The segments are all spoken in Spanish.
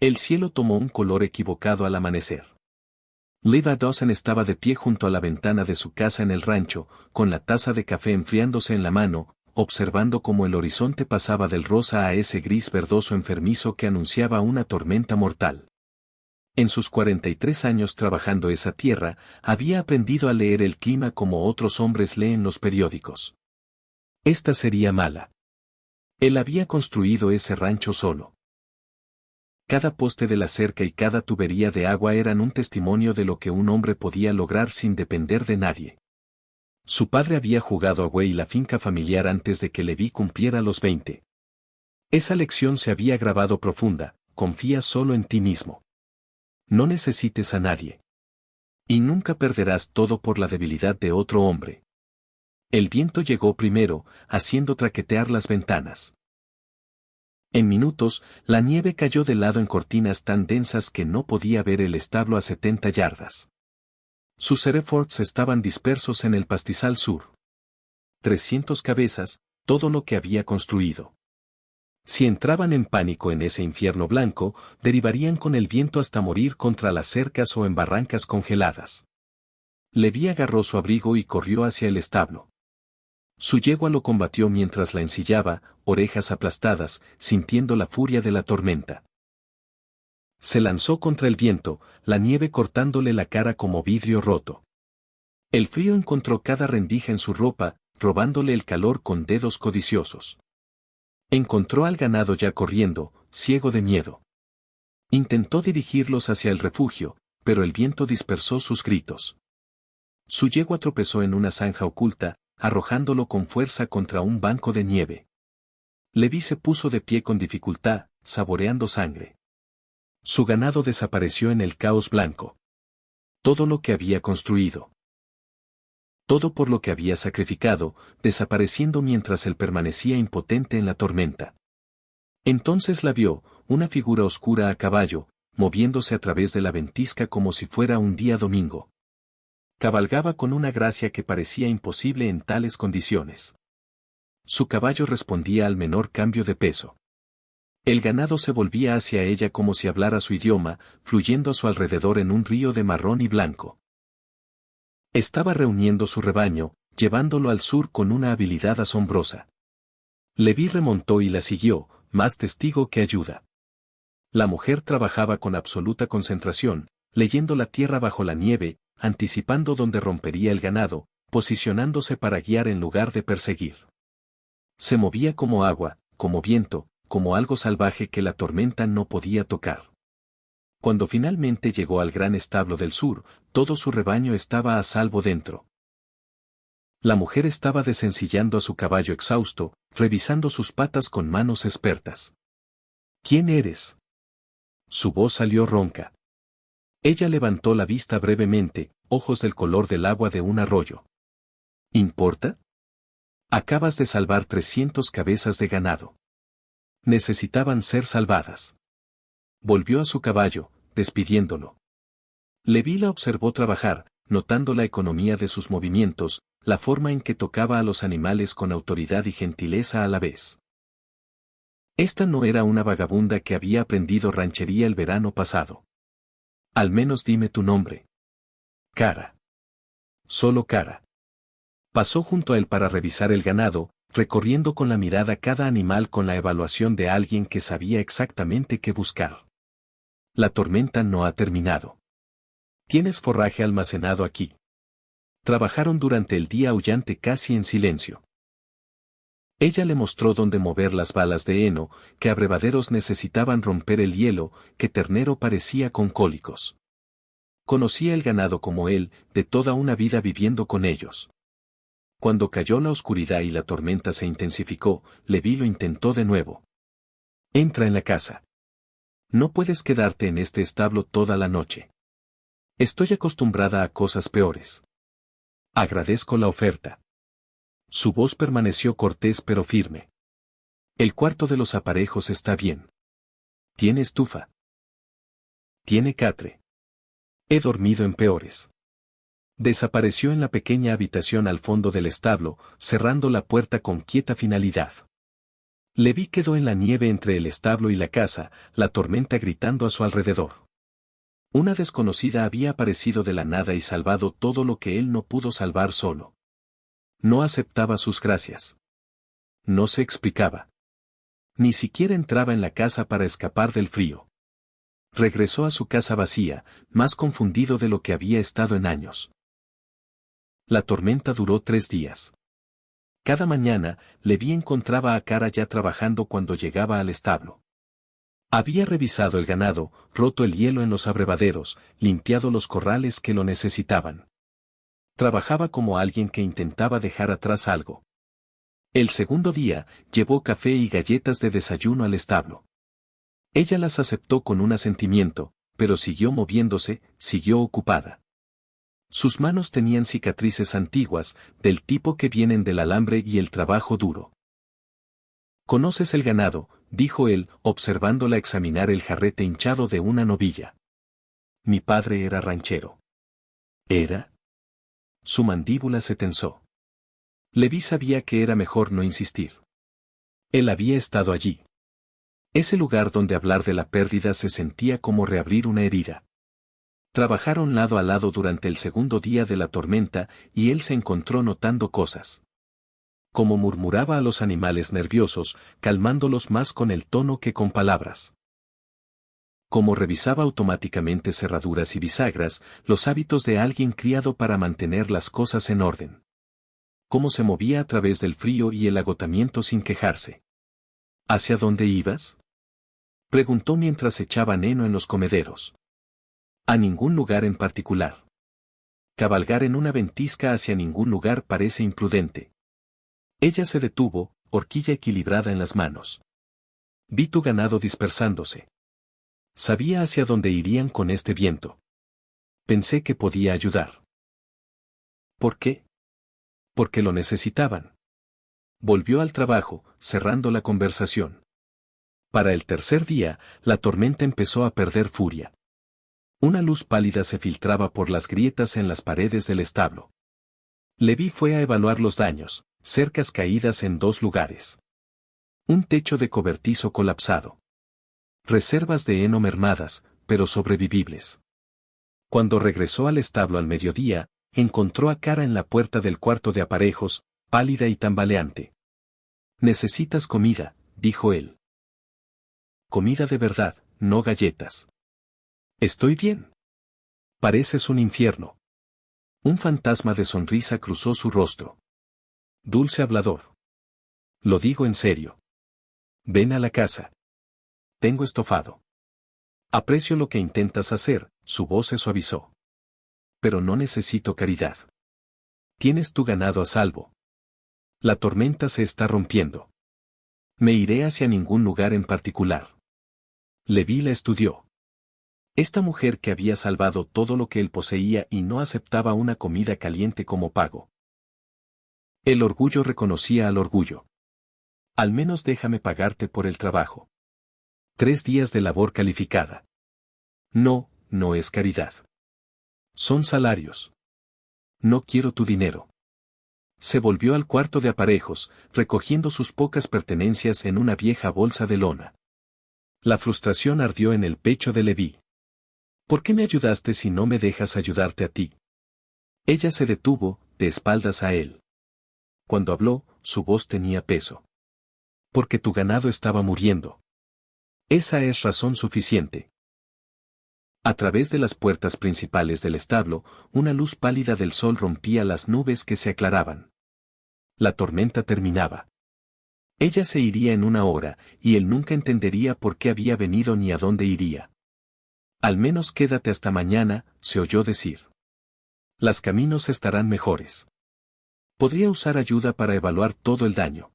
El cielo tomó un color equivocado al amanecer. Lida Dawson estaba de pie junto a la ventana de su casa en el rancho, con la taza de café enfriándose en la mano, observando cómo el horizonte pasaba del rosa a ese gris verdoso enfermizo que anunciaba una tormenta mortal. En sus 43 años trabajando esa tierra, había aprendido a leer el clima como otros hombres leen los periódicos. Esta sería mala. Él había construido ese rancho solo. Cada poste de la cerca y cada tubería de agua eran un testimonio de lo que un hombre podía lograr sin depender de nadie. Su padre había jugado a Way la finca familiar antes de que Levi cumpliera los 20. Esa lección se había grabado profunda: confía solo en ti mismo. No necesites a nadie. Y nunca perderás todo por la debilidad de otro hombre. El viento llegó primero, haciendo traquetear las ventanas. En minutos, la nieve cayó de lado en cortinas tan densas que no podía ver el establo a 70 yardas. Sus Herefords estaban dispersos en el pastizal sur. 300 cabezas, todo lo que había construido. Si entraban en pánico en ese infierno blanco, derivarían con el viento hasta morir contra las cercas o en barrancas congeladas. Levi agarró su abrigo y corrió hacia el establo. Su yegua lo combatió mientras la ensillaba, orejas aplastadas, sintiendo la furia de la tormenta. Se lanzó contra el viento, la nieve cortándole la cara como vidrio roto. El frío encontró cada rendija en su ropa, robándole el calor con dedos codiciosos. Encontró al ganado ya corriendo, ciego de miedo. Intentó dirigirlos hacia el refugio, pero el viento dispersó sus gritos. Su yegua tropezó en una zanja oculta, arrojándolo con fuerza contra un banco de nieve. Levi se puso de pie con dificultad, saboreando sangre. Su ganado desapareció en el caos blanco. Todo lo que había construido. Todo por lo que había sacrificado, desapareciendo mientras él permanecía impotente en la tormenta. Entonces la vio, una figura oscura a caballo, moviéndose a través de la ventisca como si fuera un día domingo. Cabalgaba con una gracia que parecía imposible en tales condiciones. Su caballo respondía al menor cambio de peso. El ganado se volvía hacia ella como si hablara su idioma, fluyendo a su alrededor en un río de marrón y blanco. Estaba reuniendo su rebaño, llevándolo al sur con una habilidad asombrosa. Levi remontó y la siguió, más testigo que ayuda. La mujer trabajaba con absoluta concentración, leyendo la tierra bajo la nieve, anticipando dónde rompería el ganado, posicionándose para guiar en lugar de perseguir. Se movía como agua, como viento, como algo salvaje que la tormenta no podía tocar. Cuando finalmente llegó al gran establo del sur, todo su rebaño estaba a salvo dentro. La mujer estaba desencillando a su caballo exhausto, revisando sus patas con manos expertas. ¿Quién eres? Su voz salió ronca. Ella levantó la vista brevemente, ojos del color del agua de un arroyo. ¿Importa? Acabas de salvar 300 cabezas de ganado. Necesitaban ser salvadas. Volvió a su caballo, despidiéndolo. Levi la observó trabajar, notando la economía de sus movimientos, la forma en que tocaba a los animales con autoridad y gentileza a la vez. Esta no era una vagabunda que había aprendido ranchería el verano pasado. Al menos dime tu nombre. Cara. Solo Cara. Pasó junto a él para revisar el ganado, recorriendo con la mirada cada animal con la evaluación de alguien que sabía exactamente qué buscar. La tormenta no ha terminado. Tienes forraje almacenado aquí. Trabajaron durante el día aullante casi en silencio. Ella le mostró dónde mover las balas de heno, que abrevaderos necesitaban romper el hielo, que ternero parecía con cólicos. Conocía el ganado como él, de toda una vida viviendo con ellos. Cuando cayó la oscuridad y la tormenta se intensificó, Levi lo intentó de nuevo. Entra en la casa. No puedes quedarte en este establo toda la noche. Estoy acostumbrada a cosas peores. Agradezco la oferta. Su voz permaneció cortés pero firme. El cuarto de los aparejos está bien. Tiene estufa. Tiene catre. He dormido en peores. Desapareció en la pequeña habitación al fondo del establo, cerrando la puerta con quieta finalidad. Leví quedó en la nieve entre el establo y la casa, la tormenta gritando a su alrededor. Una desconocida había aparecido de la nada y salvado todo lo que él no pudo salvar solo. No aceptaba sus gracias. No se explicaba. Ni siquiera entraba en la casa para escapar del frío. Regresó a su casa vacía, más confundido de lo que había estado en años. La tormenta duró 3 días. Cada mañana, Leví encontraba a Cara ya trabajando cuando llegaba al establo. Había revisado el ganado, roto el hielo en los abrevaderos, limpiado los corrales que lo necesitaban. Trabajaba como alguien que intentaba dejar atrás algo. El segundo día, llevó café y galletas de desayuno al establo. Ella las aceptó con un asentimiento, pero siguió moviéndose, siguió ocupada. Sus manos tenían cicatrices antiguas, del tipo que vienen del alambre y el trabajo duro. «¿Conoces el ganado?», dijo él, observándola examinar el jarrete hinchado de una novilla. «Mi padre era ranchero». «¿Era?». Su mandíbula se tensó. Leví sabía que era mejor no insistir. Él había estado allí. Ese lugar donde hablar de la pérdida se sentía como reabrir una herida. Trabajaron lado a lado durante el segundo día de la tormenta y él se encontró notando cosas. Como murmuraba a los animales nerviosos, calmándolos más con el tono que con palabras. Como revisaba automáticamente cerraduras y bisagras, los hábitos de alguien criado para mantener las cosas en orden. Cómo se movía a través del frío y el agotamiento sin quejarse. ¿Hacia dónde ibas?, preguntó mientras echaba heno en los comederos. A ningún lugar en particular. Cabalgar en una ventisca hacia ningún lugar parece imprudente. Ella se detuvo, horquilla equilibrada en las manos. Vi tu ganado dispersándose. Sabía hacia dónde irían con este viento. Pensé que podía ayudar. ¿Por qué? Porque lo necesitaban. Volvió al trabajo, cerrando la conversación. Para el tercer día, la tormenta empezó a perder furia. Una luz pálida se filtraba por las grietas en las paredes del establo. Leví fue a evaluar los daños, cercas caídas en 2 lugares. Un techo de cobertizo colapsado. Reservas de heno mermadas, pero sobrevivibles. Cuando regresó al establo al mediodía, encontró a Cara en la puerta del cuarto de aparejos, pálida y tambaleante. «Necesitas comida», dijo él. «Comida de verdad, no galletas». «Estoy bien». «Pareces un infierno». Un fantasma de sonrisa cruzó su rostro. «Dulce hablador». «Lo digo en serio». «Ven a la casa». «Tengo estofado». «Aprecio lo que intentas hacer», su voz se suavizó. «Pero no necesito caridad. Tienes tu ganado a salvo. La tormenta se está rompiendo. Me iré hacia ningún lugar en particular». Leví la estudió. Esta mujer que había salvado todo lo que él poseía y no aceptaba una comida caliente como pago. El orgullo reconocía al orgullo. «Al menos déjame pagarte por el trabajo». 3 días de labor calificada. «No, no es caridad. Son salarios. No quiero tu dinero». Se volvió al cuarto de aparejos, recogiendo sus pocas pertenencias en una vieja bolsa de lona. La frustración ardió en el pecho de Leví. «¿Por qué me ayudaste si no me dejas ayudarte a ti?». Ella se detuvo, de espaldas a él. Cuando habló, su voz tenía peso. «Porque tu ganado estaba muriendo. Esa es razón suficiente». A través de las puertas principales del establo, una luz pálida del sol rompía las nubes que se aclaraban. La tormenta terminaba. Ella se iría en 1 hora, y él nunca entendería por qué había venido ni a dónde iría. «Al menos quédate hasta mañana», se oyó decir. «Los caminos estarán mejores. Podría usar ayuda para evaluar todo el daño».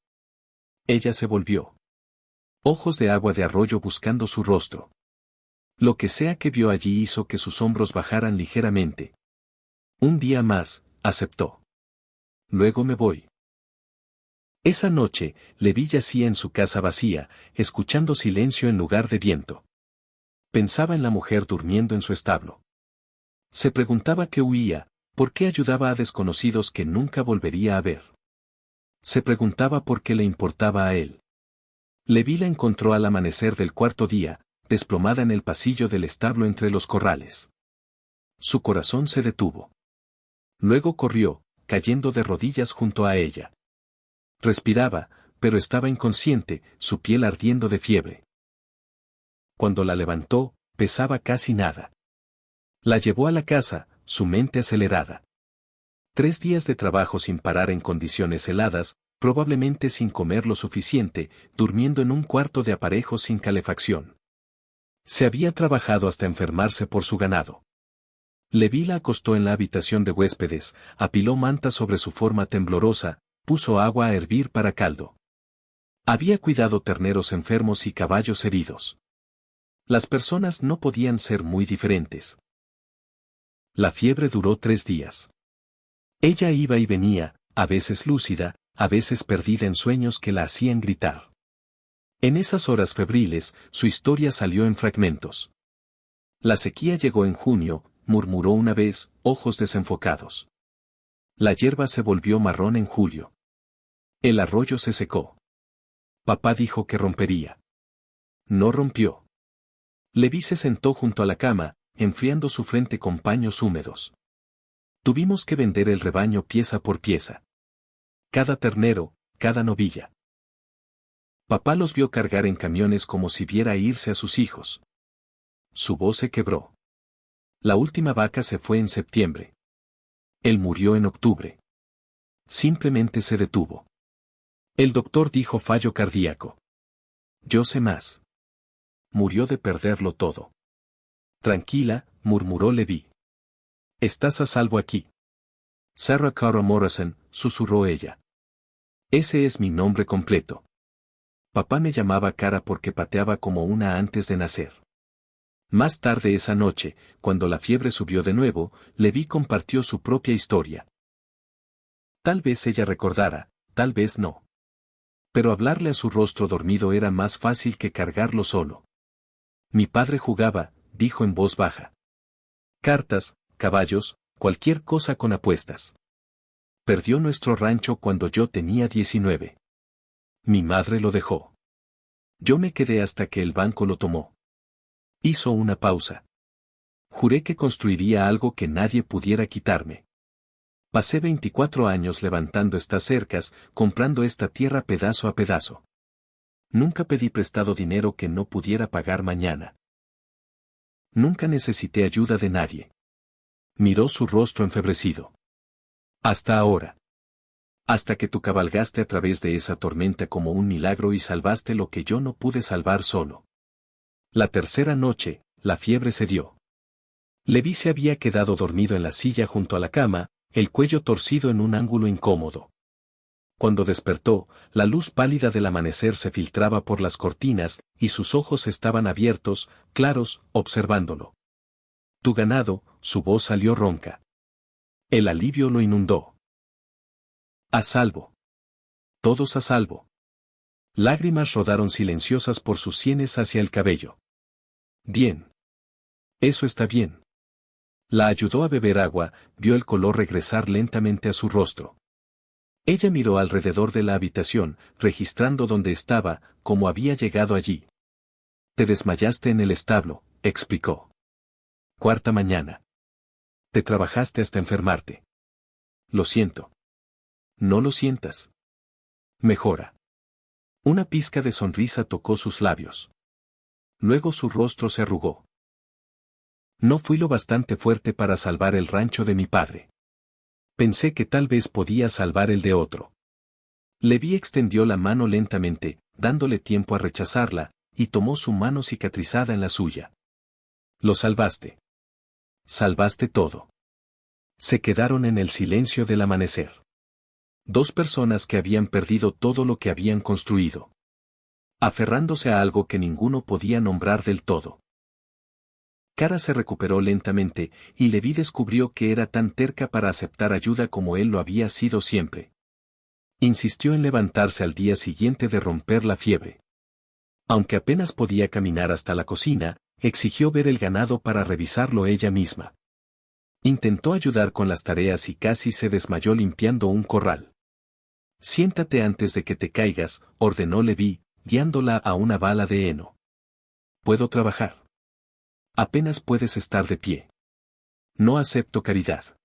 Ella se volvió. Ojos de agua de arroyo buscando su rostro. Lo que sea que vio allí hizo que sus hombros bajaran ligeramente. «Un día más», aceptó. «Luego me voy». Esa noche, Leví yacía en su casa vacía, escuchando silencio en lugar de viento. Pensaba en la mujer durmiendo en su establo. Se preguntaba qué huía, por qué ayudaba a desconocidos que nunca volvería a ver. Se preguntaba por qué le importaba a él. Levi la encontró al amanecer del cuarto día, desplomada en el pasillo del establo entre los corrales. Su corazón se detuvo. Luego corrió, cayendo de rodillas junto a ella. Respiraba, pero estaba inconsciente, su piel ardiendo de fiebre. Cuando la levantó, pesaba casi nada. La llevó a la casa, su mente acelerada. 3 días de trabajo sin parar en condiciones heladas, probablemente sin comer lo suficiente, durmiendo en un cuarto de aparejo sin calefacción. Se había trabajado hasta enfermarse por su ganado. Levi la acostó en la habitación de huéspedes, apiló mantas sobre su forma temblorosa, puso agua a hervir para caldo. Había cuidado terneros enfermos y caballos heridos. Las personas no podían ser muy diferentes. La fiebre duró 3 días. Ella iba y venía, a veces lúcida, a veces perdida en sueños que la hacían gritar. En esas horas febriles, su historia salió en fragmentos. La sequía llegó en junio, murmuró una vez, ojos desenfocados. La hierba se volvió marrón en julio. El arroyo se secó. Papá dijo que rompería. No rompió. Levi se sentó junto a la cama, enfriando su frente con paños húmedos. Tuvimos que vender el rebaño pieza por pieza. Cada ternero, cada novilla. Papá los vio cargar en camiones como si viera irse a sus hijos. Su voz se quebró. La última vaca se fue en septiembre. Él murió en octubre. Simplemente se detuvo. El doctor dijo fallo cardíaco. Yo sé más. Murió de perderlo todo. Tranquila, murmuró Levi. Estás a salvo aquí. Sarah Cara Morrison, susurró ella. Ese es mi nombre completo. Papá me llamaba Cara porque pateaba como una antes de nacer. Más tarde esa noche, cuando la fiebre subió de nuevo, Levi compartió su propia historia. Tal vez ella recordara, tal vez no. Pero hablarle a su rostro dormido era más fácil que cargarlo solo. Mi padre jugaba, dijo en voz baja. Cartas, caballos, cualquier cosa con apuestas. Perdió nuestro rancho cuando yo tenía 19. Mi madre lo dejó. Yo me quedé hasta que el banco lo tomó. Hizo una pausa. Juré que construiría algo que nadie pudiera quitarme. Pasé 24 años levantando estas cercas, comprando esta tierra pedazo a pedazo. Nunca pedí prestado dinero que no pudiera pagar mañana. Nunca necesité ayuda de nadie. Miró su rostro enfebrecido. Hasta ahora. Hasta que tú cabalgaste a través de esa tormenta como un milagro y salvaste lo que yo no pude salvar solo. La tercera noche, la fiebre cedió. Levi se había quedado dormido en la silla junto a la cama, el cuello torcido en un ángulo incómodo. Cuando despertó, la luz pálida del amanecer se filtraba por las cortinas, y sus ojos estaban abiertos, claros, observándolo. Tu ganado, su voz salió ronca. El alivio lo inundó. A salvo. Todos a salvo. Lágrimas rodaron silenciosas por sus sienes hacia el cabello. Bien. Eso está bien. La ayudó a beber agua, vio el color regresar lentamente a su rostro. Ella miró alrededor de la habitación, registrando dónde estaba, cómo había llegado allí. Te desmayaste en el establo, explicó. Cuarta mañana. Te trabajaste hasta enfermarte. Lo siento. No lo sientas. Mejora. Una pizca de sonrisa tocó sus labios. Luego su rostro se arrugó. No fui lo bastante fuerte para salvar el rancho de mi padre. Pensé que tal vez podía salvar el de otro. Levi extendió la mano lentamente, dándole tiempo a rechazarla, y tomó su mano cicatrizada en la suya. Lo salvaste. Salvaste todo. Se quedaron en el silencio del amanecer. 2 personas que habían perdido todo lo que habían construido. Aferrándose a algo que ninguno podía nombrar del todo. Cara se recuperó lentamente, y Levi descubrió que era tan terca para aceptar ayuda como él lo había sido siempre. Insistió en levantarse al día siguiente de romper la fiebre. Aunque apenas podía caminar hasta la cocina, exigió ver el ganado para revisarlo ella misma. Intentó ayudar con las tareas y casi se desmayó limpiando un corral. Siéntate antes de que te caigas, ordenó Levi, guiándola a una bala de heno. ¿Puedo trabajar? Apenas puedes estar de pie. No acepto caridad.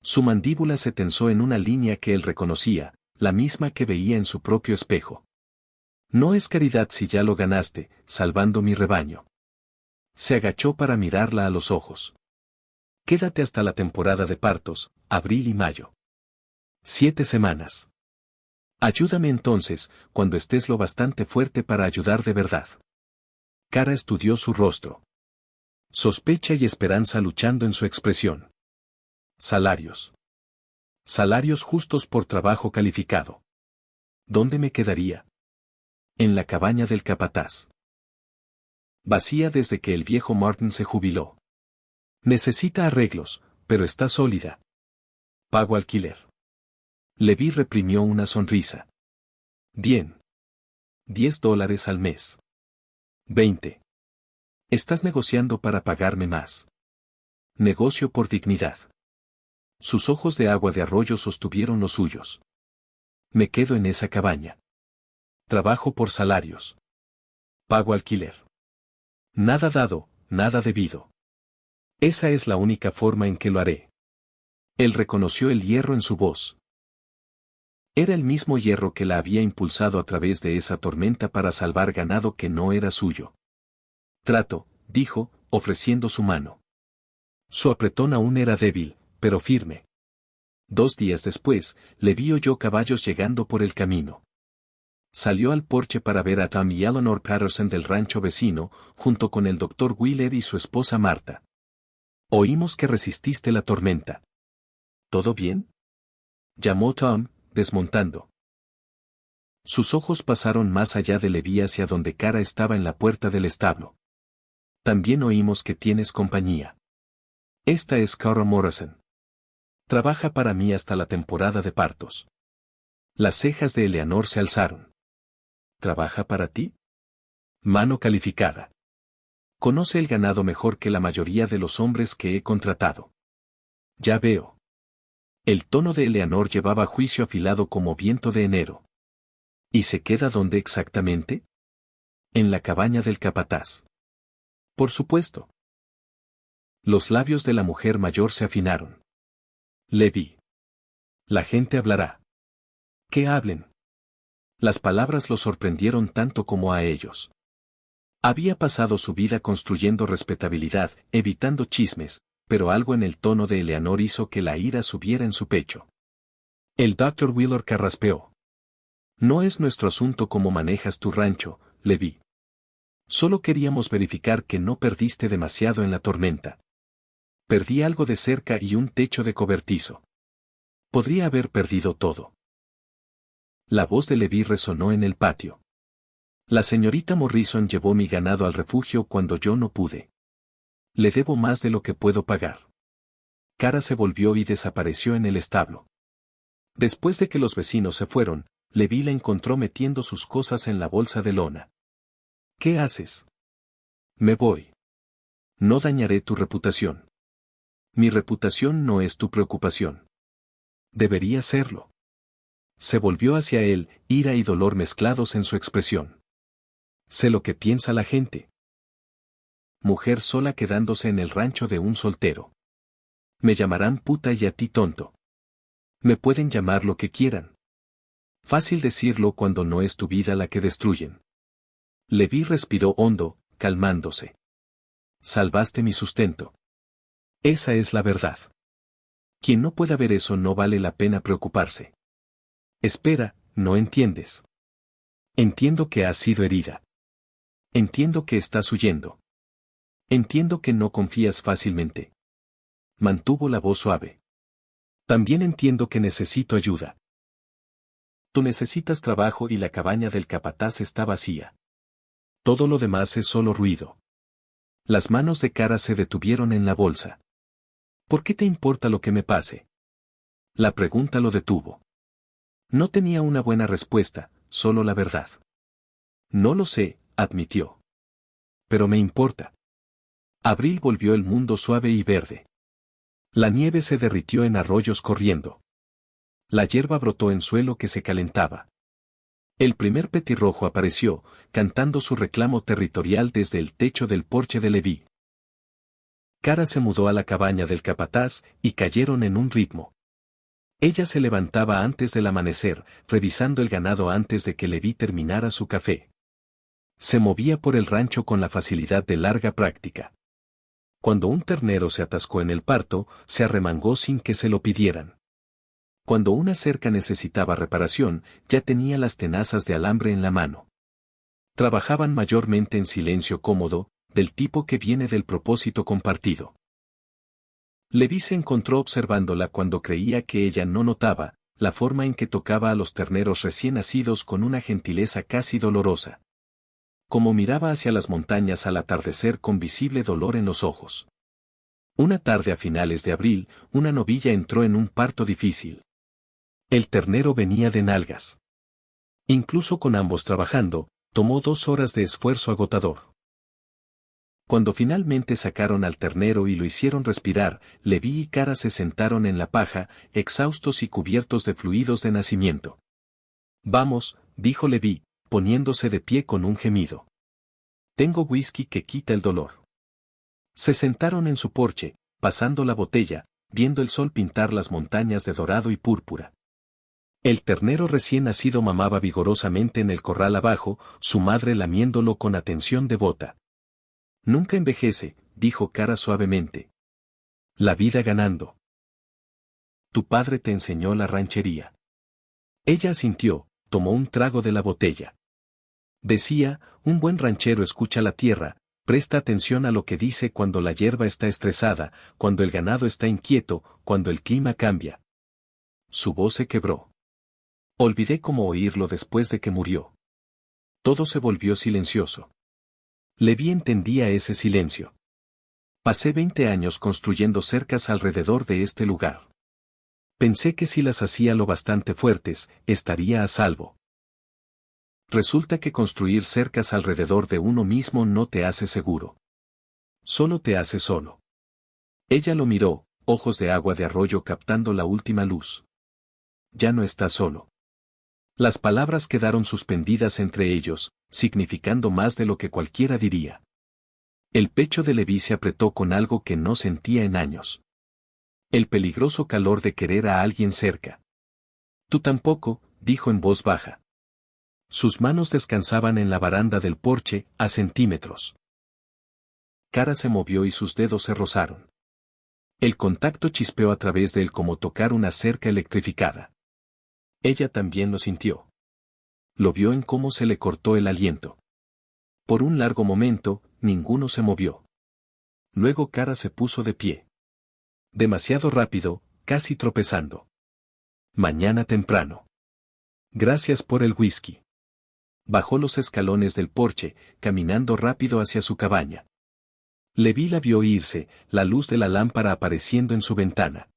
Su mandíbula se tensó en una línea que él reconocía, la misma que veía en su propio espejo. No es caridad si ya lo ganaste, salvando mi rebaño. Se agachó para mirarla a los ojos. Quédate hasta la temporada de partos, abril y mayo. 7 semanas. Ayúdame entonces, cuando estés lo bastante fuerte para ayudar de verdad. Cara estudió su rostro. Sospecha y esperanza luchando en su expresión. Salarios. Salarios justos por trabajo calificado. ¿Dónde me quedaría? En la cabaña del capataz. Vacía desde que el viejo Martin se jubiló. Necesita arreglos, pero está sólida. Pago alquiler. Levi reprimió una sonrisa. Bien. $10 al mes. 20. Estás negociando para pagarme más. Negocio por dignidad. Sus ojos de agua de arroyo sostuvieron los suyos. Me quedo en esa cabaña. Trabajo por salarios. Pago alquiler. Nada dado, nada debido. Esa es la única forma en que lo haré. Él reconoció el hierro en su voz. Era el mismo hierro que la había impulsado a través de esa tormenta para salvar ganado que no era suyo. Trato, dijo, ofreciendo su mano. Su apretón aún era débil, pero firme. 2 días después, Levi oyó caballos llegando por el camino. Salió al porche para ver a Tom y Eleanor Patterson del rancho vecino, junto con el Dr. Wheeler y su esposa Marta. Oímos que resististe la tormenta. ¿Todo bien? Llamó Tom, desmontando. Sus ojos pasaron más allá de Levi hacia donde Cara estaba en la puerta del establo. También oímos que tienes compañía. Esta es Cara Morrison. Trabaja para mí hasta la temporada de partos. Las cejas de Eleanor se alzaron. ¿Trabaja para ti? Mano calificada. Conoce el ganado mejor que la mayoría de los hombres que he contratado. Ya veo. El tono de Eleanor llevaba juicio afilado como viento de enero. ¿Y se queda dónde exactamente? En la cabaña del capataz. Por supuesto. Los labios de la mujer mayor se afinaron. Levi. La gente hablará. Que hablen. Las palabras lo sorprendieron tanto como a ellos. Había pasado su vida construyendo respetabilidad, evitando chismes, pero algo en el tono de Eleanor hizo que la ira subiera en su pecho. El Dr. Wheeler carraspeó. No es nuestro asunto cómo manejas tu rancho, Levi. Solo queríamos verificar que no perdiste demasiado en la tormenta. Perdí algo de cerca y un techo de cobertizo. Podría haber perdido todo. La voz de Levi resonó en el patio. La señorita Morrison llevó mi ganado al refugio cuando yo no pude. Le debo más de lo que puedo pagar. Cara se volvió y desapareció en el establo. Después de que los vecinos se fueron, Levi la encontró metiendo sus cosas en la bolsa de lona. ¿Qué haces? Me voy. No dañaré tu reputación. Mi reputación no es tu preocupación. Debería serlo. Se volvió hacia él, ira y dolor mezclados en su expresión. Sé lo que piensa la gente. Mujer sola quedándose en el rancho de un soltero. Me llamarán puta y a ti tonto. Me pueden llamar lo que quieran. Fácil decirlo cuando no es tu vida la que destruyen. Levi respiró hondo, calmándose. Salvaste mi sustento. Esa es la verdad. Quien no pueda ver eso no vale la pena preocuparse. Espera, no entiendes. Entiendo que has sido herida. Entiendo que estás huyendo. Entiendo que no confías fácilmente. Mantuvo la voz suave. También entiendo que necesito ayuda. Tú necesitas trabajo y la cabaña del capataz está vacía. Todo lo demás es solo ruido. Las manos de Cara se detuvieron en la bolsa. ¿Por qué te importa lo que me pase? La pregunta lo detuvo. No tenía una buena respuesta, solo la verdad. No lo sé, admitió. Pero me importa. Abril volvió el mundo suave y verde. La nieve se derritió en arroyos corriendo. La hierba brotó en suelo que se calentaba. El primer petirrojo apareció, cantando su reclamo territorial desde el techo del porche de Leví. Cara se mudó a la cabaña del capataz y cayeron en un ritmo. Ella se levantaba antes del amanecer, revisando el ganado antes de que Leví terminara su café. Se movía por el rancho con la facilidad de larga práctica. Cuando un ternero se atascó en el parto, se arremangó sin que se lo pidieran. Cuando una cerca necesitaba reparación, ya tenía las tenazas de alambre en la mano. Trabajaban mayormente en silencio cómodo, del tipo que viene del propósito compartido. Leví se encontró observándola cuando creía que ella no notaba, la forma en que tocaba a los terneros recién nacidos con una gentileza casi dolorosa. Como miraba hacia las montañas al atardecer con visible dolor en los ojos. Una tarde a finales de abril, una novilla entró en un parto difícil. El ternero venía de nalgas. Incluso con ambos trabajando, tomó 2 horas de esfuerzo agotador. Cuando finalmente sacaron al ternero y lo hicieron respirar, Leví y Cara se sentaron en la paja, exhaustos y cubiertos de fluidos de nacimiento. Vamos, dijo Leví, poniéndose de pie con un gemido. Tengo whisky que quita el dolor. Se sentaron en su porche, pasando la botella, viendo el sol pintar las montañas de dorado y púrpura. El ternero recién nacido mamaba vigorosamente en el corral abajo, su madre lamiéndolo con atención devota. Nunca envejece, dijo Cara suavemente. La vida ganando. Tu padre te enseñó la ranchería. Ella asintió, tomó un trago de la botella. Decía, un buen ranchero escucha la tierra, presta atención a lo que dice cuando la hierba está estresada, cuando el ganado está inquieto, cuando el clima cambia. Su voz se quebró. Olvidé cómo oírlo después de que murió. Todo se volvió silencioso. Leví entendía ese silencio. Pasé 20 años construyendo cercas alrededor de este lugar. Pensé que si las hacía lo bastante fuertes, estaría a salvo. Resulta que construir cercas alrededor de uno mismo no te hace seguro. Solo te hace solo. Ella lo miró, ojos de agua de arroyo captando la última luz. Ya no está solo. Las palabras quedaron suspendidas entre ellos, significando más de lo que cualquiera diría. El pecho de Leví se apretó con algo que no sentía en años. El peligroso calor de querer a alguien cerca. Tú tampoco, dijo en voz baja. Sus manos descansaban en la baranda del porche, a centímetros. Cara se movió y sus dedos se rozaron. El contacto chispeó a través de él como tocar una cerca electrificada. Ella también lo sintió. Lo vio en cómo se le cortó el aliento. Por un largo momento, ninguno se movió. Luego Cara se puso de pie. Demasiado rápido, casi tropezando. Mañana temprano. Gracias por el whisky. Bajó los escalones del porche, caminando rápido hacia su cabaña. Leví la vio irse, la luz de la lámpara apareciendo en su ventana.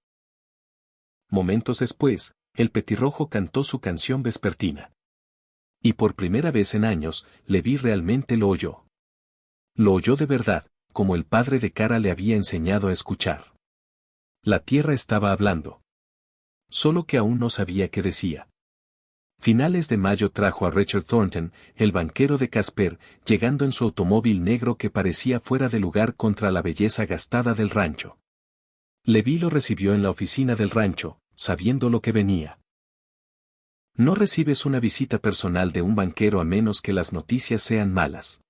Momentos después, el petirrojo cantó su canción vespertina. Y por primera vez en años, Leví realmente lo oyó. Lo oyó de verdad, como el padre de Cara le había enseñado a escuchar. La tierra estaba hablando. Solo que aún no sabía qué decía. Finales de mayo trajo a Richard Thornton, el banquero de Casper, llegando en su automóvil negro que parecía fuera de lugar contra la belleza gastada del rancho. Leví lo recibió en la oficina del rancho, sabiendo lo que venía. No recibes una visita personal de un banquero a menos que las noticias sean malas.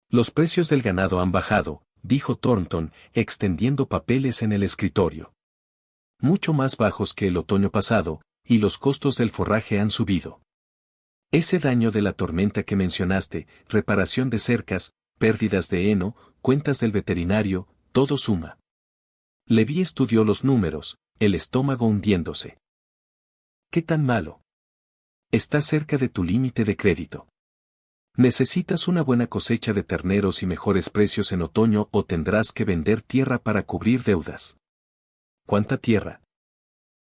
Los precios del ganado han bajado, dijo Thornton, extendiendo papeles en el escritorio. Mucho más bajos que el otoño pasado, y los costos del forraje han subido. Ese daño de la tormenta que mencionaste, reparación de cercas, pérdidas de heno, cuentas del veterinario, todo suma. Leví estudió los números, el estómago hundiéndose. ¿Qué tan malo? Estás cerca de tu límite de crédito. Necesitas una buena cosecha de terneros y mejores precios en otoño o tendrás que vender tierra para cubrir deudas. ¿Cuánta tierra?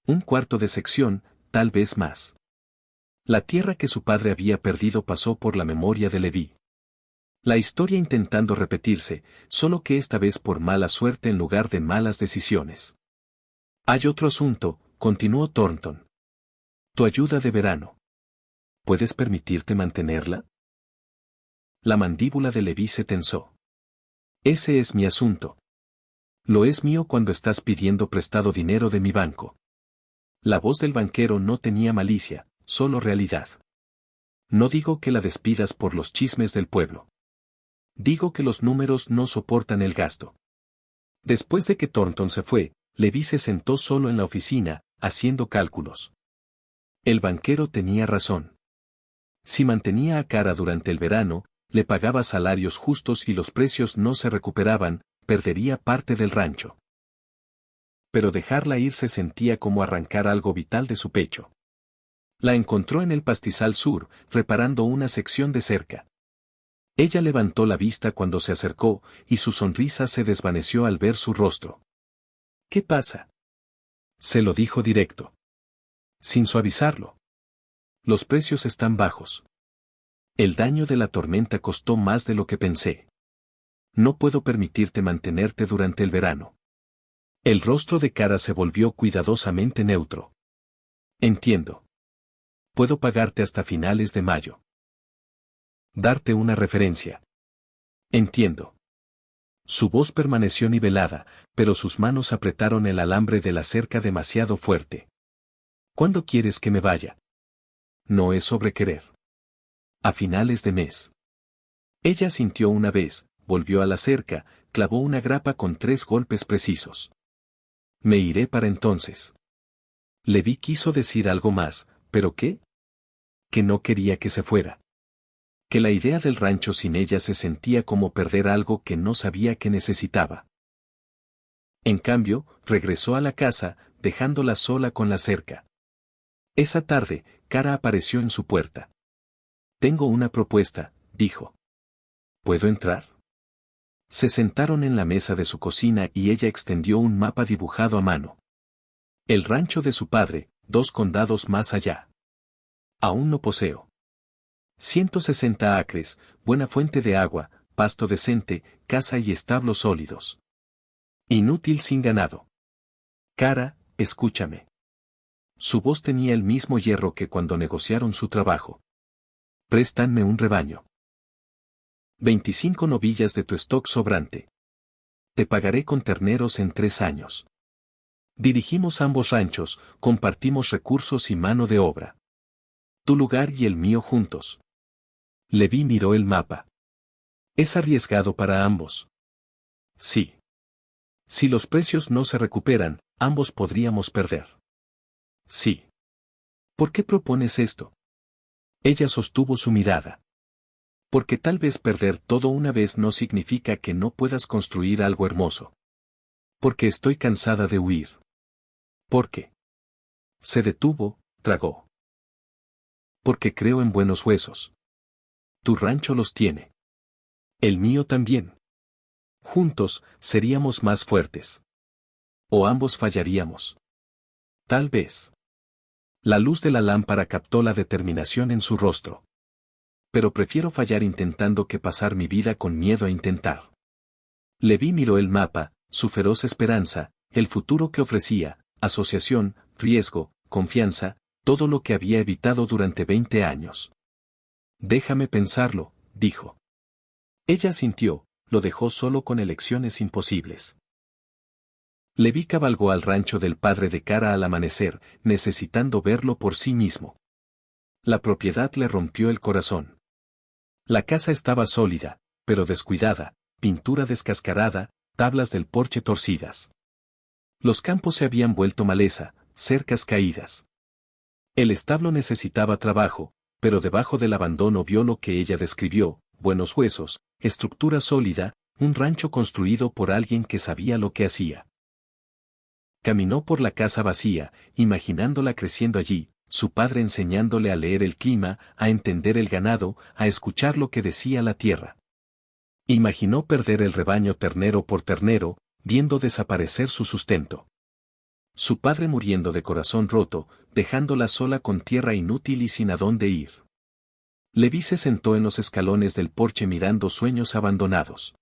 1/4 de sección, tal vez más. La tierra que su padre había perdido pasó por la memoria de Leví. La historia intentando repetirse, solo que esta vez por mala suerte en lugar de malas decisiones. Hay otro asunto, continuó Thornton. Tu ayuda de verano. ¿Puedes permitirte mantenerla? La mandíbula de Leví se tensó. Ese es mi asunto. Lo es mío cuando estás pidiendo prestado dinero de mi banco. La voz del banquero no tenía malicia, solo realidad. No digo que la despidas por los chismes del pueblo. Digo que los números no soportan el gasto. Después de que Thornton se fue, Leví se sentó solo en la oficina, haciendo cálculos. El banquero tenía razón. Si mantenía a Cara durante el verano, le pagaba salarios justos y los precios no se recuperaban, perdería parte del rancho. Pero dejarla ir se sentía como arrancar algo vital de su pecho. La encontró en el pastizal sur, reparando una sección de cerca. Ella levantó la vista cuando se acercó, y su sonrisa se desvaneció al ver su rostro. ¿Qué pasa? Se lo dijo directo. Sin suavizarlo. Los precios están bajos. El daño de la tormenta costó más de lo que pensé. No puedo permitirte mantenerte durante el verano. El rostro de Cara se volvió cuidadosamente neutro. Entiendo. Puedo pagarte hasta finales de mayo. Darte una referencia. Entiendo. Su voz permaneció nivelada, pero sus manos apretaron el alambre de la cerca demasiado fuerte. ¿Cuándo quieres que me vaya? No es sobre querer. A finales de mes. Ella sintió una vez, volvió a la cerca, clavó una grapa con 3 golpes precisos. Me iré para entonces. Leví quiso decir algo más, ¿pero qué? Que no quería que se fuera. Que la idea del rancho sin ella se sentía como perder algo que no sabía que necesitaba. En cambio, regresó a la casa, dejándola sola con la cerca. Esa tarde, Cara apareció en su puerta. Tengo una propuesta, dijo. ¿Puedo entrar? Se sentaron en la mesa de su cocina y ella extendió un mapa dibujado a mano. El rancho de su padre, 2 condados más allá. Aún no poseo. 160 acres, buena fuente de agua, pasto decente, casa y establos sólidos. Inútil sin ganado. Cara, escúchame. Su voz tenía el mismo hierro que cuando negociaron su trabajo. Préstanme un rebaño. 25 novillas de tu stock sobrante. Te pagaré con terneros en 3 años. Dirigimos ambos ranchos, compartimos recursos y mano de obra. Tu lugar y el mío juntos. Leví miró el mapa. Es arriesgado para ambos. Sí. Si los precios no se recuperan, ambos podríamos perder. Sí. ¿Por qué propones esto? Ella sostuvo su mirada. Porque tal vez perder todo una vez no significa que no puedas construir algo hermoso. Porque estoy cansada de huir. ¿Por qué? Se detuvo, tragó. Porque creo en buenos huesos. Tu rancho los tiene. El mío también. Juntos, seríamos más fuertes. O ambos fallaríamos. Tal vez. La luz de la lámpara captó la determinación en su rostro. Pero prefiero fallar intentando que pasar mi vida con miedo a intentar. Leví miró el mapa, su feroz esperanza, el futuro que ofrecía, asociación, riesgo, confianza, todo lo que había evitado durante 20 años. Déjame pensarlo, dijo. Ella sintió, lo dejó solo con elecciones imposibles. Leví cabalgó al rancho del padre de Cara al amanecer, necesitando verlo por sí mismo. La propiedad le rompió el corazón. La casa estaba sólida, pero descuidada, pintura descascarada, tablas del porche torcidas. Los campos se habían vuelto maleza, cercas caídas. El establo necesitaba trabajo, pero debajo del abandono vio lo que ella describió, buenos huesos, estructura sólida, un rancho construido por alguien que sabía lo que hacía. Caminó por la casa vacía, imaginándola creciendo allí, su padre enseñándole a leer el clima, a entender el ganado, a escuchar lo que decía la tierra. Imaginó perder el rebaño ternero por ternero, viendo desaparecer su sustento. Su padre muriendo de corazón roto, dejándola sola con tierra inútil y sin a dónde ir. Leví se sentó en los escalones del porche mirando sueños abandonados.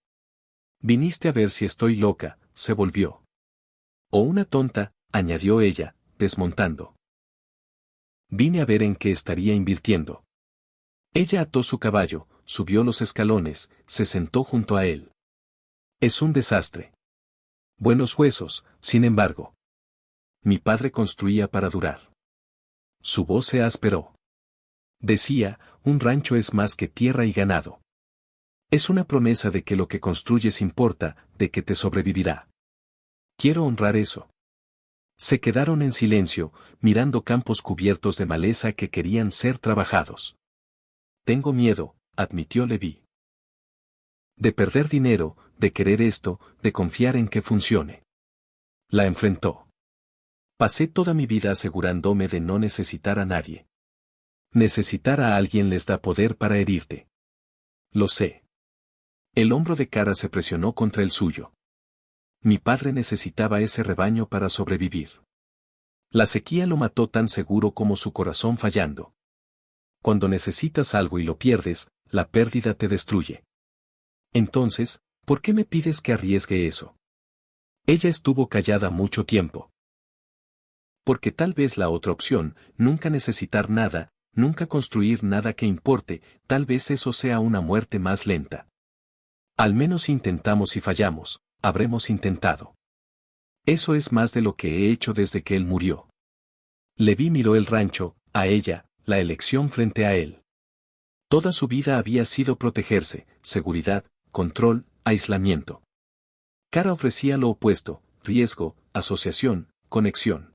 Viniste a ver si estoy loca, se volvió. O una tonta, añadió ella, desmontando. Vine a ver en qué estaría invirtiendo. Ella ató su caballo, subió los escalones, se sentó junto a él. Es un desastre. Buenos huesos, sin embargo. Mi padre construía para durar. Su voz se asperó. Decía, un rancho es más que tierra y ganado. Es una promesa de que lo que construyes importa, de que te sobrevivirá. Quiero honrar eso. Se quedaron en silencio, mirando campos cubiertos de maleza que querían ser trabajados. Tengo miedo, admitió Leví. De perder dinero, de querer esto, de confiar en que funcione. La enfrentó. Pasé toda mi vida asegurándome de no necesitar a nadie. Necesitar a alguien les da poder para herirte. Lo sé. El hombro de Cara se presionó contra el suyo. Mi padre necesitaba ese rebaño para sobrevivir. La sequía lo mató tan seguro como su corazón fallando. Cuando necesitas algo y lo pierdes, la pérdida te destruye. Entonces, ¿por qué me pides que arriesgue eso? Ella estuvo callada mucho tiempo. Porque tal vez la otra opción, nunca necesitar nada, nunca construir nada que importe, tal vez eso sea una muerte más lenta. Al menos intentamos y fallamos, habremos intentado. Eso es más de lo que he hecho desde que él murió. Leví miró el rancho, a ella, la elección frente a él. Toda su vida había sido protegerse, seguridad, control, aislamiento. Cara ofrecía lo opuesto, riesgo, asociación, conexión.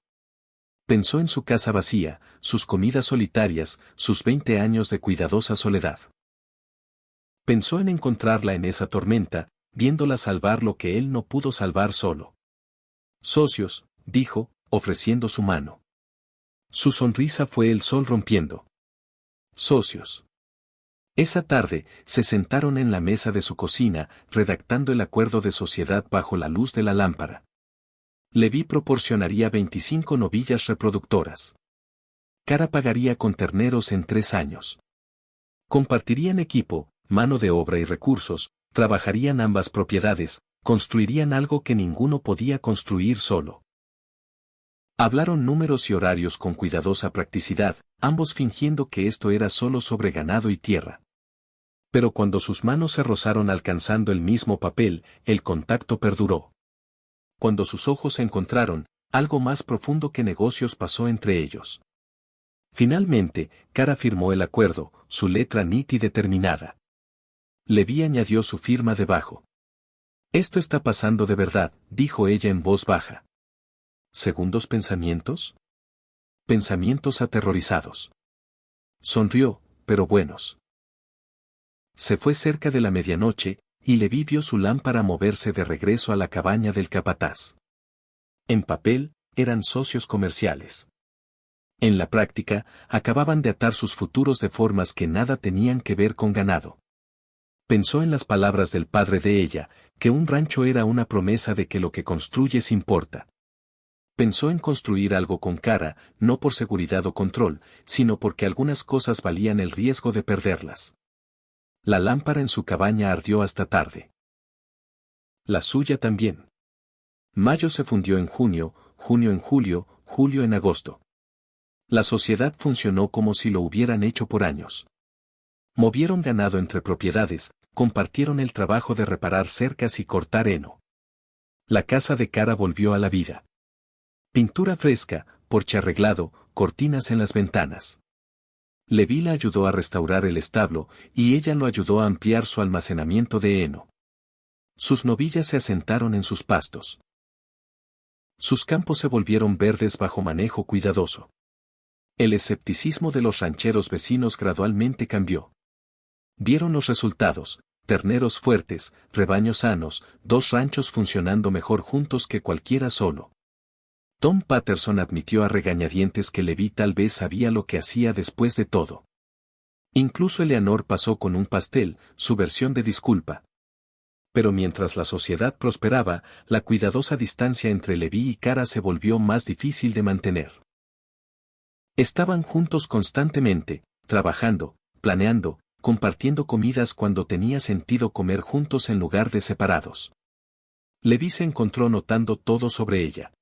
Pensó en su casa vacía, sus comidas solitarias, sus 20 años de cuidadosa soledad. Pensó en encontrarla en esa tormenta, viéndola salvar lo que él no pudo salvar solo. Socios, dijo, ofreciendo su mano. Su sonrisa fue el sol rompiendo. Socios. Esa tarde, se sentaron en la mesa de su cocina, redactando el acuerdo de sociedad bajo la luz de la lámpara. Leví proporcionaría 25 novillas reproductoras. Cara pagaría con terneros en 3 años. Compartirían equipo, mano de obra y recursos, trabajarían ambas propiedades, construirían algo que ninguno podía construir solo. Hablaron números y horarios con cuidadosa practicidad, ambos fingiendo que esto era solo sobre ganado y tierra. Pero cuando sus manos se rozaron alcanzando el mismo papel, el contacto perduró. Cuando sus ojos se encontraron, algo más profundo que negocios pasó entre ellos. Finalmente, Cara firmó el acuerdo, su letra nítida y determinada. Leví añadió su firma debajo. Esto está pasando de verdad, dijo ella en voz baja. ¿Segundos pensamientos? Pensamientos aterrorizados. Sonrió, pero buenos. Se fue cerca de la medianoche, y Leví vio su lámpara moverse de regreso a la cabaña del capataz. En papel, eran socios comerciales. En la práctica, acababan de atar sus futuros de formas que nada tenían que ver con ganado. Pensó en las palabras del padre de ella, que un rancho era una promesa de que lo que construyes importa. Pensó en construir algo con Cara, no por seguridad o control, sino porque algunas cosas valían el riesgo de perderlas. La lámpara en su cabaña ardió hasta tarde. La suya también. Mayo se fundió en junio, junio en julio, julio en agosto. La sociedad funcionó como si lo hubieran hecho por años. Movieron ganado entre propiedades, compartieron el trabajo de reparar cercas y cortar heno. La casa de Cara volvió a la vida. Pintura fresca, porche arreglado, cortinas en las ventanas. Leví la ayudó a restaurar el establo, y ella lo ayudó a ampliar su almacenamiento de heno. Sus novillas se asentaron en sus pastos. Sus campos se volvieron verdes bajo manejo cuidadoso. El escepticismo de los rancheros vecinos gradualmente cambió. Vieron los resultados, terneros fuertes, rebaños sanos, 2 ranchos funcionando mejor juntos que cualquiera solo. Tom Patterson admitió a regañadientes que Leví tal vez sabía lo que hacía después de todo. Incluso Eleanor pasó con un pastel, su versión de disculpa. Pero mientras la sociedad prosperaba, la cuidadosa distancia entre Leví y Cara se volvió más difícil de mantener. Estaban juntos constantemente, trabajando, planeando, compartiendo comidas cuando tenía sentido comer juntos en lugar de separados. Leví se encontró notando todo sobre ella.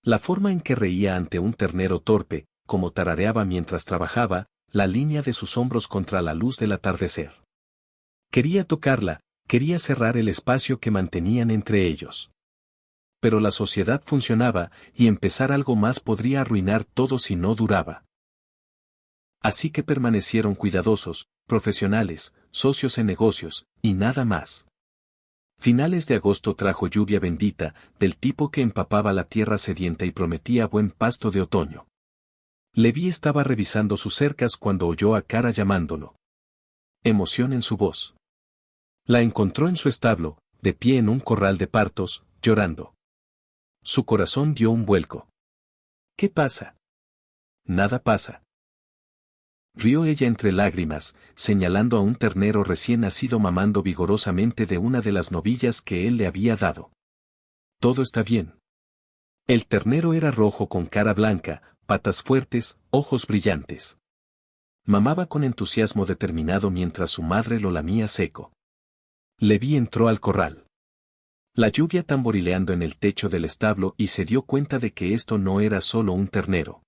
La forma en que reía ante un ternero torpe, como tarareaba mientras trabajaba, la línea de sus hombros contra la luz del atardecer. Quería tocarla, quería cerrar el espacio que mantenían entre ellos. Pero la sociedad funcionaba, y empezar algo más podría arruinar todo si no duraba. Así que permanecieron cuidadosos, profesionales, socios en negocios, y nada más. Finales de agosto trajo lluvia bendita, del tipo que empapaba la tierra sedienta y prometía buen pasto de otoño. Levi estaba revisando sus cercas cuando oyó a Kara llamándolo. Emoción en su voz. La encontró en su establo, de pie en un corral de partos, llorando. Su corazón dio un vuelco. ¿Qué pasa? Nada pasa. Rió ella entre lágrimas, señalando a un ternero recién nacido mamando vigorosamente de una de las novillas que él le había dado. Todo está bien. El ternero era rojo con cara blanca, patas fuertes, ojos brillantes. Mamaba con entusiasmo determinado mientras su madre lo lamía seco. Levi entró al corral. La lluvia tamborileando en el techo del establo y se dio cuenta de que esto no era solo un ternero.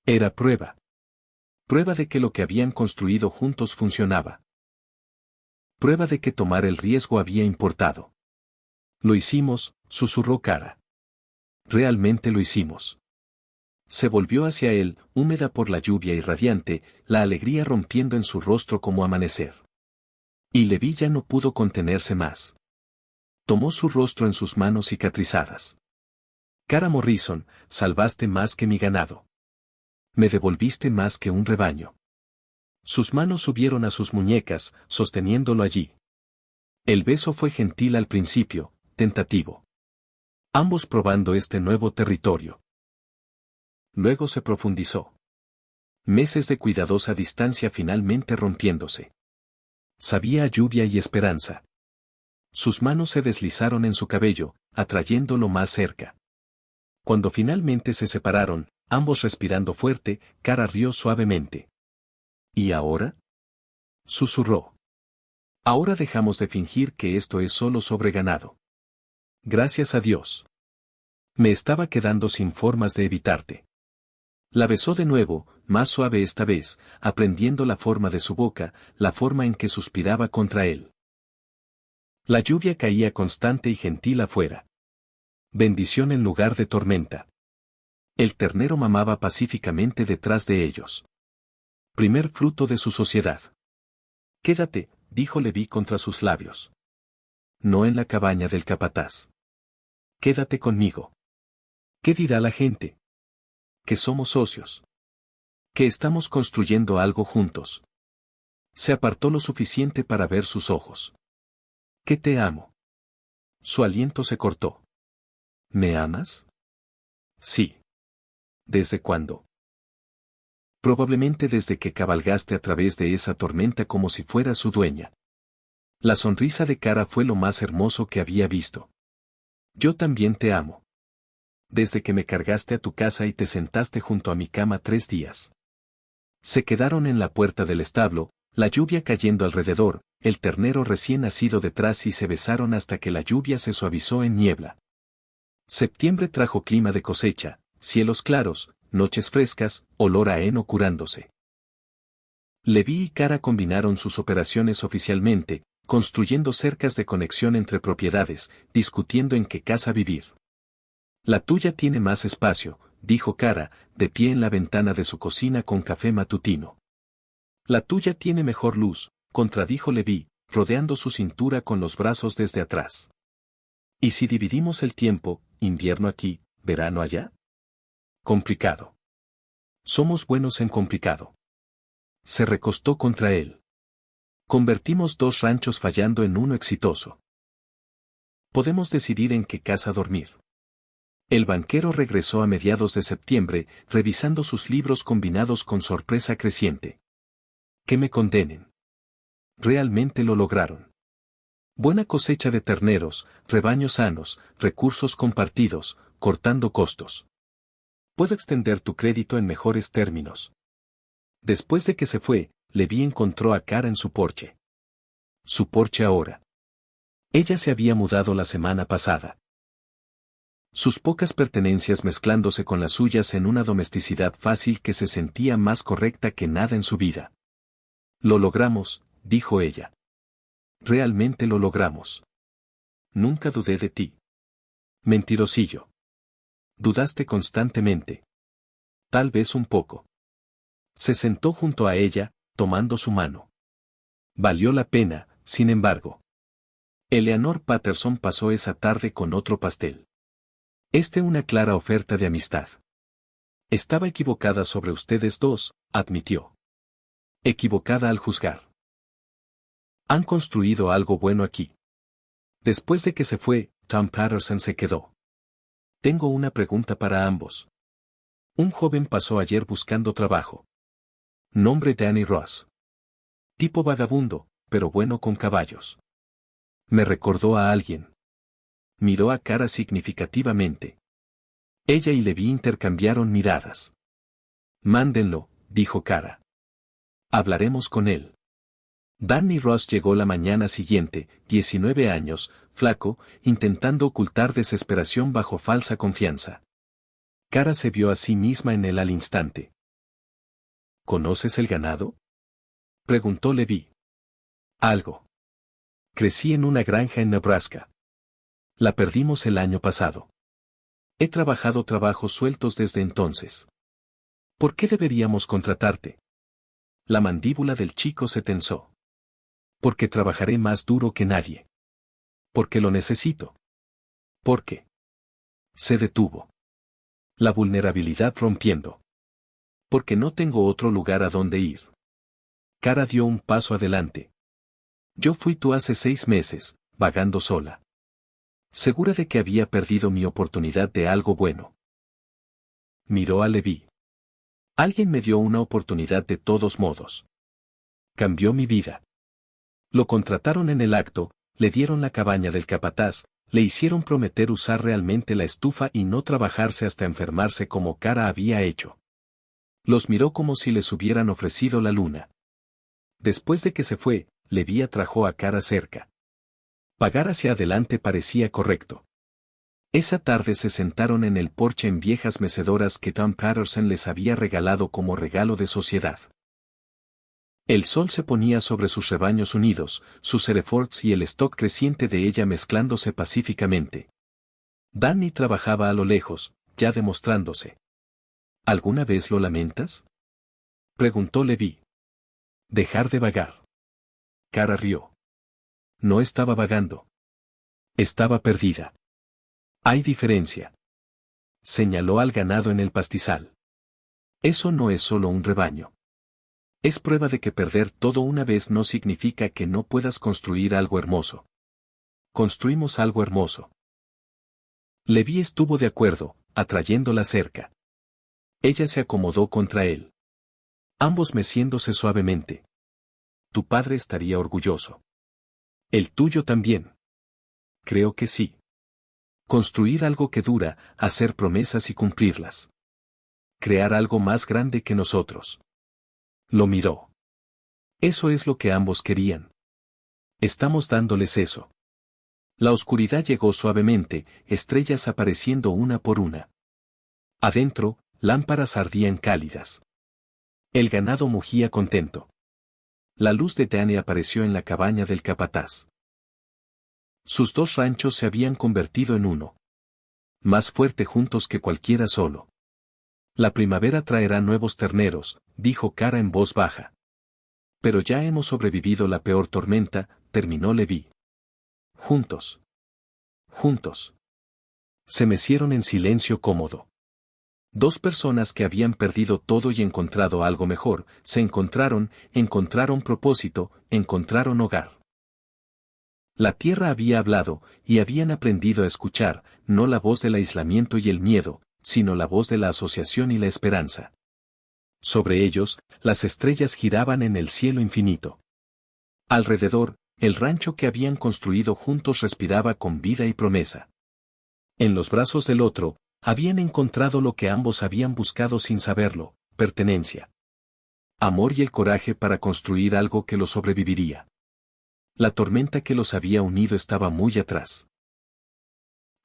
Era prueba. Prueba de que lo que habían construido juntos funcionaba. Prueba de que tomar el riesgo había importado. Lo hicimos, susurró Kara. Realmente lo hicimos. Se volvió hacia él, húmeda por la lluvia y radiante, la alegría rompiendo en su rostro como amanecer. Y Levi ya no pudo contenerse más. Tomó su rostro en sus manos cicatrizadas. Kara Morrison, salvaste más que mi ganado. Me devolviste más que un rebaño. Sus manos subieron a sus muñecas, sosteniéndolo allí. El beso fue gentil al principio, tentativo. Ambos probando este nuevo territorio. Luego se profundizó. Meses de cuidadosa distancia finalmente rompiéndose. Sabía a lluvia y esperanza. Sus manos se deslizaron en su cabello, atrayéndolo más cerca. Cuando finalmente se separaron, ambos respirando fuerte, Kara rió suavemente. ¿Y ahora? Susurró. Ahora dejamos de fingir que esto es solo sobre ganado. Gracias a Dios. Me estaba quedando sin formas de evitarte. La besó de nuevo, más suave esta vez, aprendiendo la forma de su boca, la forma en que suspiraba contra él. La lluvia caía constante y gentil afuera. Bendición en lugar de tormenta. El ternero mamaba pacíficamente detrás de ellos. Primer fruto de su sociedad. Quédate, dijo Levi contra sus labios. No en la cabaña del capataz. Quédate conmigo. ¿Qué dirá la gente? Que somos socios. Que estamos construyendo algo juntos. Se apartó lo suficiente para ver sus ojos. Que te amo. Su aliento se cortó. ¿Me amas? Sí. ¿Desde cuándo? Probablemente desde que cabalgaste a través de esa tormenta como si fuera su dueña. La sonrisa de Kara fue lo más hermoso que había visto. Yo también te amo. Desde que me cargaste a tu casa y te sentaste junto a mi cama 3 días. Se quedaron en la puerta del establo, la lluvia cayendo alrededor, el ternero recién nacido detrás y se besaron hasta que la lluvia se suavizó en niebla. Septiembre trajo clima de cosecha, cielos claros, noches frescas, olor a heno curándose. Levi y Kara combinaron sus operaciones oficialmente, construyendo cercas de conexión entre propiedades, discutiendo en qué casa vivir. La tuya tiene más espacio, dijo Kara, de pie en la ventana de su cocina con café matutino. La tuya tiene mejor luz, contradijo Levi, rodeando su cintura con los brazos desde atrás. ¿Y si dividimos el tiempo, invierno aquí, verano allá? Complicado. Somos buenos en complicado. Se recostó contra él. Convertimos 2 ranchos fallando en uno exitoso. Podemos decidir en qué casa dormir. El banquero regresó a mediados de septiembre, revisando sus libros combinados con sorpresa creciente. Que me condenen. Realmente lo lograron. Buena cosecha de terneros, rebaños sanos, recursos compartidos, cortando costos. Puedo extender tu crédito en mejores términos. Después de que se fue, Levi encontró a Kara en su porche. Su porche ahora. Ella se había mudado la semana pasada. sus pocas pertenencias mezclándose con las suyas en una domesticidad fácil que se sentía más correcta que nada en su vida. Lo logramos, dijo ella. Realmente lo logramos. Nunca dudé de ti. Mentirosillo. Dudaste constantemente. Tal vez un poco. Se sentó junto a ella, tomando su mano. Valió la pena, sin embargo. Eleanor Patterson pasó esa tarde con otro pastel. Una clara oferta de amistad. Estaba equivocada sobre ustedes dos, admitió. Equivocada al juzgar. Han construido algo bueno aquí. Después de que se fue, Tom Patterson se quedó. Tengo una pregunta para ambos. Un joven pasó ayer buscando trabajo. Nombre Danny Ross. Tipo vagabundo, pero bueno con caballos. Me recordó a alguien. Miró a Cara significativamente. Ella y Levi intercambiaron miradas. Mándenlo, dijo Cara. Hablaremos con él. Danny Ross llegó la mañana siguiente, 19 años, flaco, intentando ocultar desesperación bajo falsa confianza. Cara se vio a sí misma en él al instante. ¿Conoces el ganado? Preguntó Levi. Algo. Crecí en una granja en Nebraska. La perdimos el año pasado. He trabajado trabajos sueltos desde entonces. ¿Por qué deberíamos contratarte? La mandíbula del chico se tensó. Porque trabajaré más duro que nadie. Porque lo necesito. ¿Por qué? Se detuvo. La vulnerabilidad rompiendo. Porque no tengo otro lugar a donde ir. Cara dio un paso adelante. Yo fui tú hace 6 meses, vagando sola. Segura de que había perdido mi oportunidad de algo bueno. Miró a Levi. Alguien me dio una oportunidad de todos modos. Cambió mi vida. Lo contrataron en el acto, le dieron la cabaña del capataz, le hicieron prometer usar realmente la estufa y no trabajarse hasta enfermarse como Cara había hecho. Los miró como si les hubieran ofrecido la luna. Después de que se fue, Levi atrajo a Cara cerca. Pagar hacia adelante parecía correcto. Esa tarde se sentaron en el porche en viejas mecedoras que Tom Patterson les había regalado como regalo de sociedad. El sol se ponía sobre sus rebaños unidos, sus Herefords y el stock creciente de ella mezclándose pacíficamente. Danny trabajaba a lo lejos, ya demostrándose. ¿Alguna vez lo lamentas? Preguntó Levi. Dejar de vagar. Cara rió. No estaba vagando. Estaba perdida. Hay diferencia. Señaló al ganado en el pastizal. Eso no es solo un rebaño. Es prueba de que perder todo una vez no significa que no puedas construir algo hermoso. Construimos algo hermoso. Levi estuvo de acuerdo, atrayéndola cerca. Ella se acomodó contra él. Ambos meciéndose suavemente. Tu padre estaría orgulloso. El tuyo también. Creo que sí. Construir algo que dura, hacer promesas y cumplirlas. Crear algo más grande que nosotros. Lo miró. Eso es lo que ambos querían. Estamos dándoles eso. La oscuridad llegó suavemente, estrellas apareciendo una por una. Adentro, lámparas ardían cálidas. El ganado mugía contento. La luz de Danny apareció en la cabaña del capataz. Sus 2 ranchos se habían convertido en uno. Más fuerte juntos que cualquiera solo. La primavera traerá nuevos terneros, dijo Cara en voz baja. Pero ya hemos sobrevivido la peor tormenta, terminó Levi. Juntos. Juntos. Se mecieron en silencio cómodo. 2 personas que habían perdido todo y encontrado algo mejor, se encontraron propósito, encontraron hogar. La tierra había hablado, y habían aprendido a escuchar, no la voz del aislamiento y el miedo, sino la voz de la asociación y la esperanza. Sobre ellos, las estrellas giraban en el cielo infinito. Alrededor, el rancho que habían construido juntos respiraba con vida y promesa. En los brazos del otro, habían encontrado lo que ambos habían buscado sin saberlo, pertenencia. Amor y el coraje para construir algo que los sobreviviría. La tormenta que los había unido estaba muy atrás.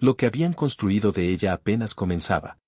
Lo que habían construido de ella apenas comenzaba.